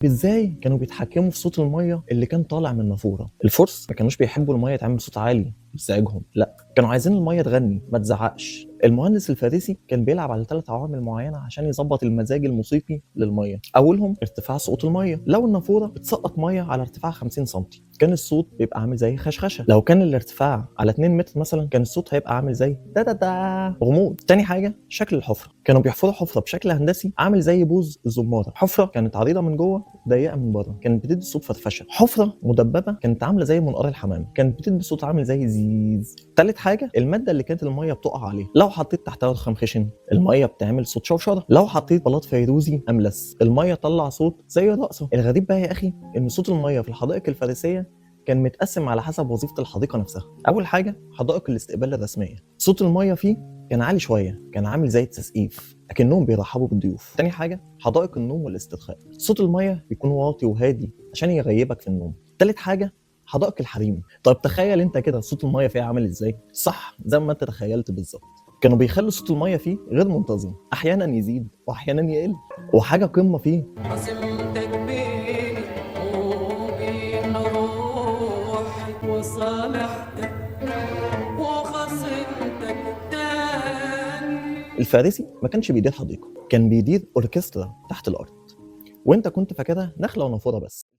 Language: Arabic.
ازاي كانوا بيتحكموا في صوت الميه اللي كان طالع من النافوره. الفرس ما كانوش بيحبوا الميه تعمل صوت عالي بيزعجهم، لا كانوا عايزين الميه تغني ما تزعقش. المهندس الفارسي كان بيلعب على 3 عوامل معينه عشان يظبط المزاج الموسيقي للميه. اولهم ارتفاع صوت الميه، لو النافوره بتسقط ميه على ارتفاع 50 سم كان الصوت بيبقى عامل زي خشخشه. لو كان الارتفاع على 2 متر مثلا كان الصوت هيبقى عامل زي دا دا دا غموض. تاني حاجه شكل الحفره، كانوا بيحفروا حفره بشكل هندسي عامل زي بوز الزماره. حفره كانت عريضه من جوه ضيقه من بره، كانت بتدي صوت فرفشه. حفره مدببه كانت عامله زي منقار الحمام، كانت بتدي صوت عامل زي زيز. تالت حاجه الماده اللي كانت الميه بتقع عليها، لو حطيت تحتها رخام خشن الميه بتعمل صوت شوشره، لو حطيت بلاط فيروزي املس الميه طلع صوت زي الرقصه. الغريب بقى يا اخي ان صوت الميه في الحدائق الفارسيه كان متقسم على حسب وظيفه الحديقه نفسها. اول حاجه حدائق الاستقبال الرسميه، صوت الميه فيه كان عالي شويه، كان عامل زي التسقيف اكنهم بيرحبوا بالضيوف. تاني حاجه حدائق النوم والاسترخاء، صوت الميه بيكون واطي وهادي عشان يغيبك في النوم. تالت حاجه حدائق الحريم. طيب تخيل انت كده صوت الميه فيها عامل ازاي؟ صح زي ما انت تخيلت بالظبط، كانوا بيخلوا صوت الميه فيه غير منتظم، احيانا يزيد واحيانا يقل. وحاجه قمه فيه عصمتك بيني وبين روحي وصالحتك وخصمتك تاني. الفارسي ما كانش بيدير حديقه، كان بيدير اوركسترا تحت الارض، وانت كنت فاكرها نخله ونافوره بس.